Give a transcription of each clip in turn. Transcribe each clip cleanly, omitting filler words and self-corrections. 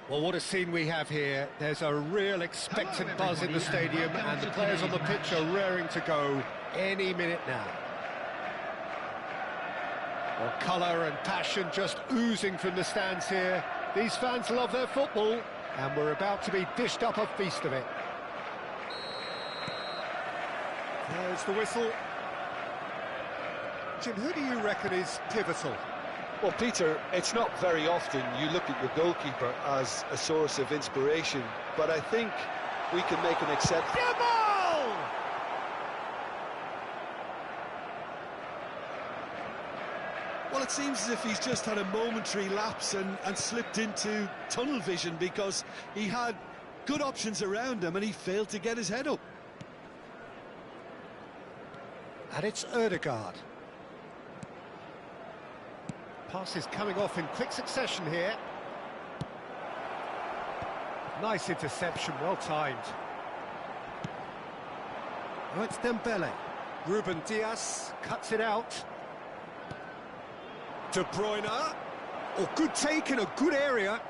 Well, what a scene we have here. There's a real expectant buzz in the stadium, and the players on the pitch are raring to go any minute now. Well, colour and passion just oozing from the stands here. These fans love their football, and we're about to be dished up a feast of it. There's the whistle. Jim, who do you reckon is pivotal? Well, Peter, it's not very often you look at your goalkeeper as a source of inspiration, but I think we can make an exception. Well, it seems as if he's just had a momentary lapse and slipped into tunnel vision, because he had good options around him and he failed to get his head up. And it's Odegaard. Passes coming off in quick succession here. Nice interception, well timed. Oh, it's Dembele. Ruben Dias cuts it out. De Bruyne. Oh, good take in a good area.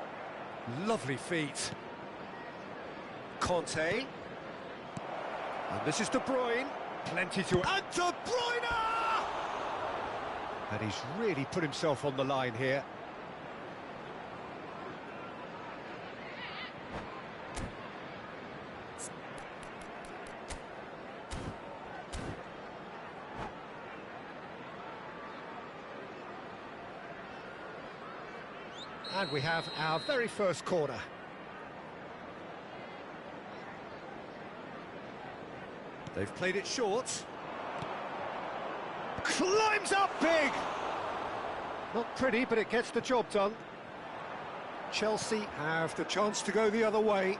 Lovely feet. Conte. And this is De Bruyne. Plenty to... And De Bruyne! And he's really put himself on the line here. And we have our very first corner. They've played it short. Climbs up big! Not pretty, but it gets the job done. Chelsea have the chance to go the other way.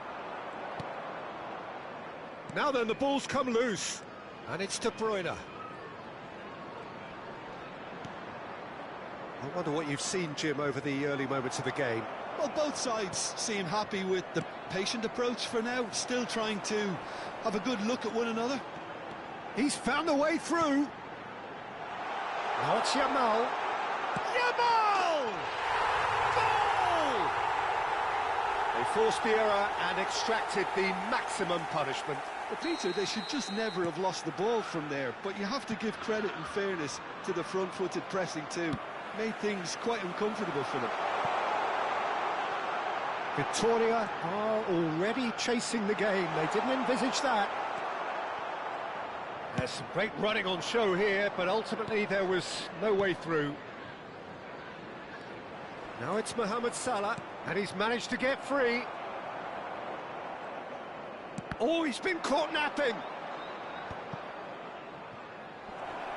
Now then, the ball's come loose. And it's De Bruyne. I wonder what you've seen, Jim, over the early moments of the game. Well, both sides seem happy with the patient approach for now, still trying to have a good look at one another. He's found a way through. Now it's Yamal. Yamal! Goal! They forced the error and extracted the maximum punishment. But Peter, they should just never have lost the ball from there, but you have to give credit and fairness to the front-footed pressing too. Made things quite uncomfortable for them. Victoria are already chasing the game. They didn't envisage that. There's some great running on show here, but ultimately there was no way through. Now it's Mohamed Salah, and he's managed to get free. Oh, he's been caught napping.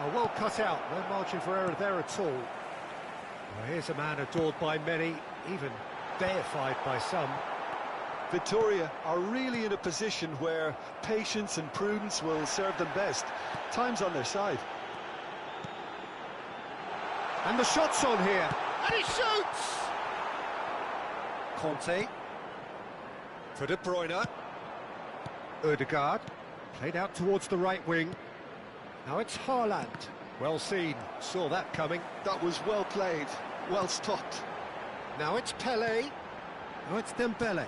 Oh, well cut out, no margin for error there at all. Well, here's a man adored by many, even deified by some. Victoria are really in a position where patience and prudence will serve them best. Time's on their side. And the shot's on here. And he shoots! Conte. For De Bruyne. Odegaard. Played out towards the right wing. Now it's Haaland. Well seen. Saw that coming. That was well played. Well stopped. Now it's Pelé. Now it's Dembele.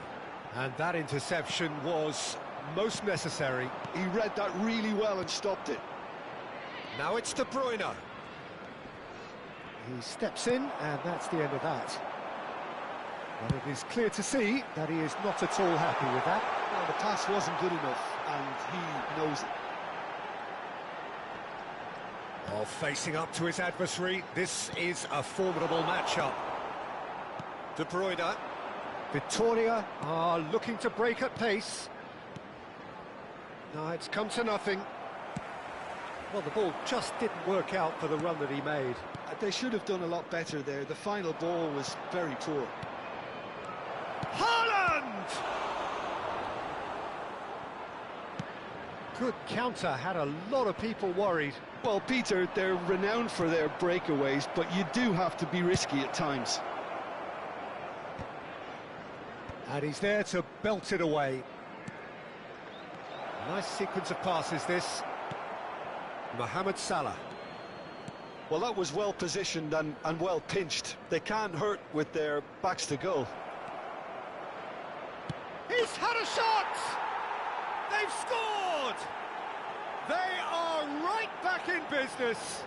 And that interception was most necessary. He read that really well and stopped it. Now it's De Bruyne. He steps in, and that's the end of that. But it is clear to see that he is not at all happy with that. Well, the pass wasn't good enough, and he knows it. Oh, facing up to his adversary, this is a formidable matchup. De Bruyne. Victoria are looking to break at pace. No, it's come to nothing. Well, the ball just didn't work out for the run that he made. They should have done a lot better there. The final ball was very poor. Haaland! Good counter, had a lot of people worried. Well, Peter, they're renowned for their breakaways, but you do have to be risky at times. And he's there to belt it away. Nice sequence of passes, this. Mohamed Salah. Well, that was well positioned and well pinched. They can't hurt with their backs to goal. He's had a shot! They've scored! They are right back in business.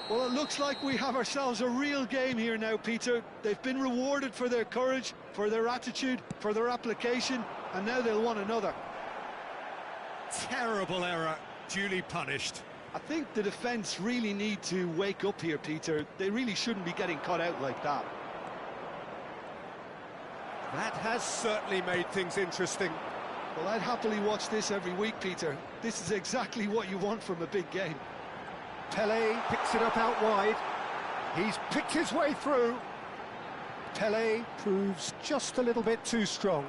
Well, it looks like we have ourselves a real game here now, Peter. They've been rewarded for their courage, for their attitude, for their application, and now they'll want another. Terrible error, duly punished. I think the defence really need to wake up here, Peter. They really shouldn't be getting caught out like that. That has certainly made things interesting. Well, I'd happily watch this every week, Peter. This is exactly what you want from a big game. Pele picks it up out wide. He's picked his way through. Pele proves just a little bit too strong.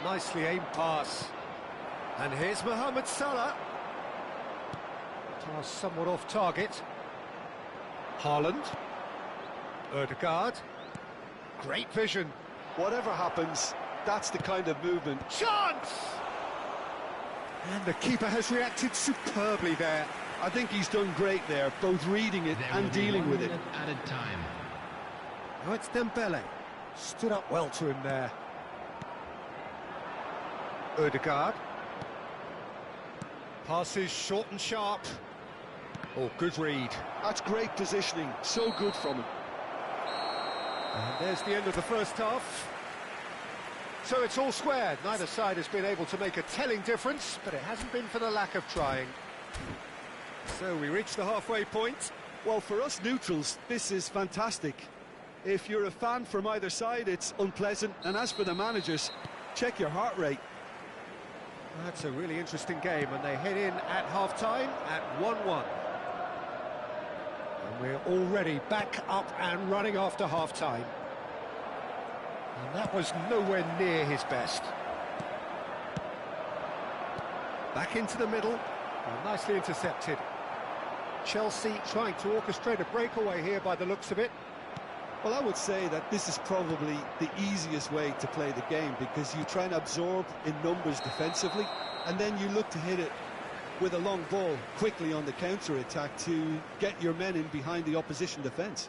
Nicely aimed pass. And here's Mohamed Salah. Pass somewhat off target. Haaland. Ødegaard. Great vision. Whatever happens, that's the kind of movement. Chance! And the keeper has reacted superbly there. I think he's done great there, both reading it and dealing with it. Added time. Now it's Dembele. Stood up well to him there. Ødegaard. Passes short and sharp. Oh, good read. That's great positioning, so good from him. And there's the end of the first half. So it's all square. Neither side has been able to make a telling difference, but it hasn't been for the lack of trying. So we reach the halfway point. Well, for us neutrals, this is fantastic. If you're a fan from either side, it's unpleasant. And as for the managers, check your heart rate. That's a really interesting game, and they head in at half-time at 1-1. And we're already back up and running after half-time. And that was nowhere near his best. Back into the middle, and nicely intercepted. Chelsea trying to orchestrate a breakaway here by the looks of it. Well, I would say that this is probably the easiest way to play the game, because you try and absorb in numbers defensively, and then you look to hit it with a long ball quickly on the counter-attack to get your men in behind the opposition defence.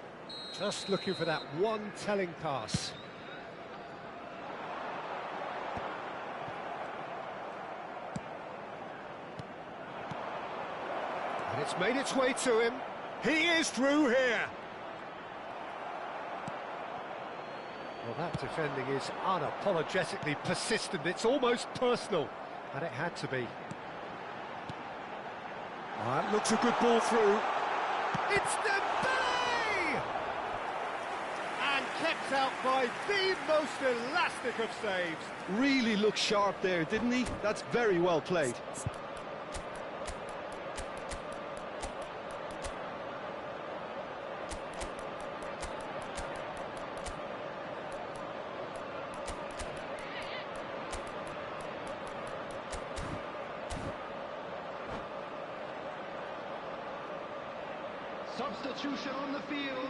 Just looking for that one telling pass. And it's made its way to him. He is through here. Well, that defending is unapologetically persistent. It's almost personal, and it had to be. That looks a good ball through. It's Dembele! And kept out by the most elastic of saves. Really looked sharp there, didn't he? That's very well played. Substitution on the field.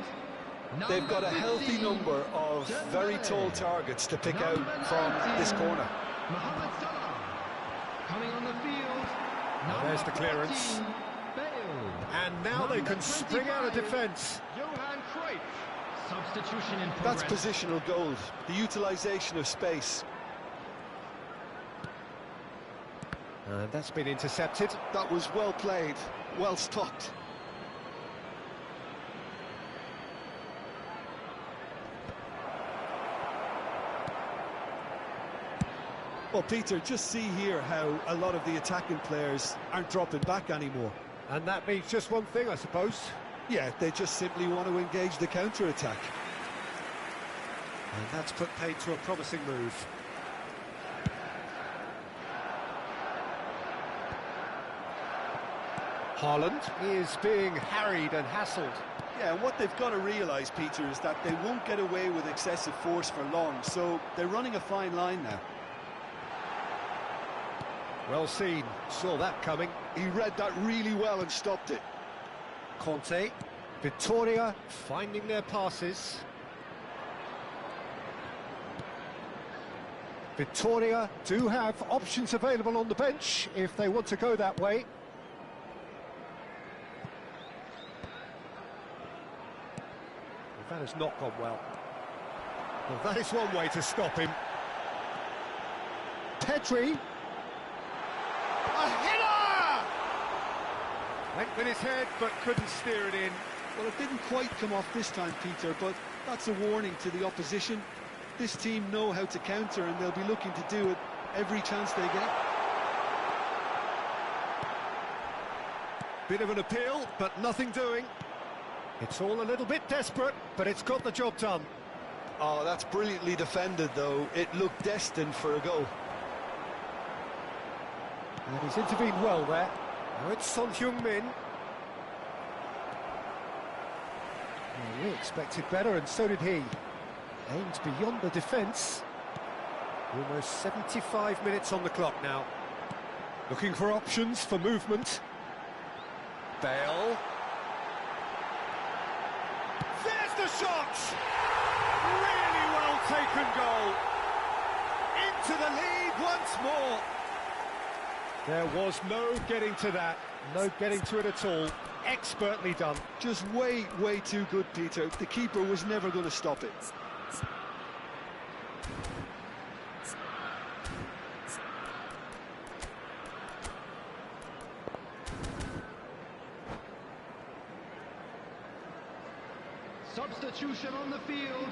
They've got a healthy number of very tall targets to pick out from this corner. Mohamed Salah coming on the field. Now there's the clearance. And now they can spring out of defence. Substitution in progress. That's positional gold, the utilisation of space. And that's been intercepted. That was well played, well stopped. Well, Peter, just see here how a lot of the attacking players aren't dropping back anymore. And that means just one thing, I suppose. Yeah, they just simply want to engage the counter-attack. And that's put paid to a promising move. Haaland is being harried and hassled. Yeah, and what they've got to realise, Peter, is that they won't get away with excessive force for long, so they're running a fine line now. Well seen, saw that coming. He read that really well and stopped it. Conte, Vittoria finding their passes. Vittoria do have options available on the bench if they want to go that way. That has not gone well. Well, that is one way to stop him. Pedri. A header! Went with his head, but couldn't steer it in. Well, it didn't quite come off this time, Peter, but that's a warning to the opposition. This team know how to counter, and they'll be looking to do it every chance they get. Bit of an appeal, but nothing doing. It's all a little bit desperate, but it's got the job done. Oh, that's brilliantly defended, though. It looked destined for a goal. And he's intervened well there. Now it's Son Heung-min. Well, we expected better, and so did he. Aimed beyond the defence. Almost 75 minutes on the clock now. Looking for options for movement. Bale. There's the shot! Really well taken goal. Into the lead once more. There was no getting to that. No getting to it at all. Expertly done. Just way too good, Peter. The keeper was never going to stop it. Substitution on the field.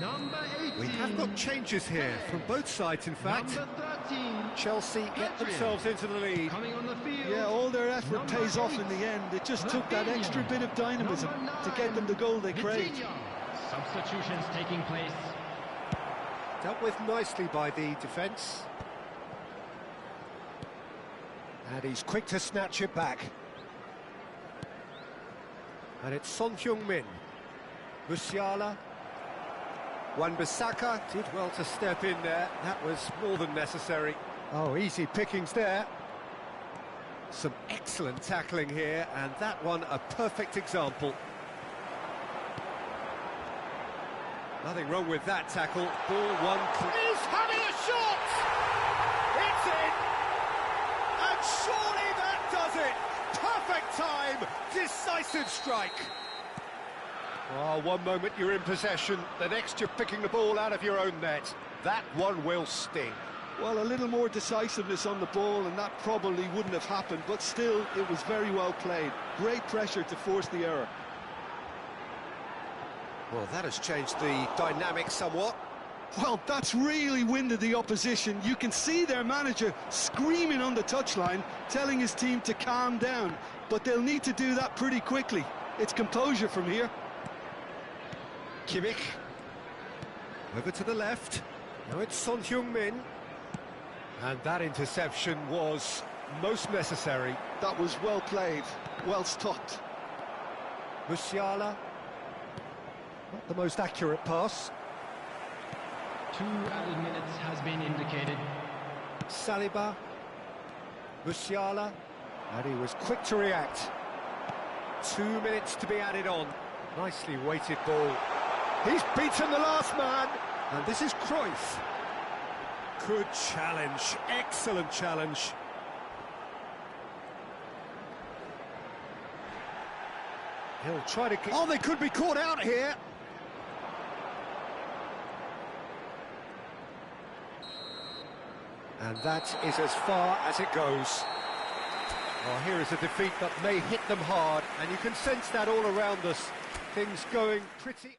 Number 18. We have got changes here from both sides, in fact. Number 13. Chelsea get themselves into the lead. Coming on the field. Yeah, all their effort Number pays off 8. in the end. It just took that extra bit of dynamism to get them the goal they craved. Substitutions taking place. Dealt with nicely by the defence. And he's quick to snatch it back. And it's Son Heung-min. Musiala. Wan-Bissaka did well to step in there. That was more than necessary. Oh, easy pickings there. Some excellent tackling here, and that one a perfect example. Nothing wrong with that tackle. Ball one. He's having a shot! It's in! And surely that does it! Perfect time! Decisive strike! Oh, one moment you're in possession, the next you're picking the ball out of your own net. That one will sting. Well, a little more decisiveness on the ball and that probably wouldn't have happened, but still, it was very well played. Great pressure to force the error. Well, that has changed the dynamic somewhat. Well, that's really winded the opposition. You can see their manager screaming on the touchline, telling his team to calm down, but they'll need to do that pretty quickly. It's composure from here. Kimmich. Over to the left. Now it's Son Heung-min. And that interception was most necessary. That was well played, well stopped. Musiala. Not the most accurate pass. 2 added minutes has been indicated. Saliba. Musiala. And he was quick to react. 2 minutes to be added on. Nicely weighted ball. He's beaten the last man. And this is Cruyff. Good challenge. Excellent challenge. He'll try to... Oh, they could be caught out here. And that is as far as it goes. Well, here is a defeat that may hit them hard, and you can sense that all around us. Things going pretty...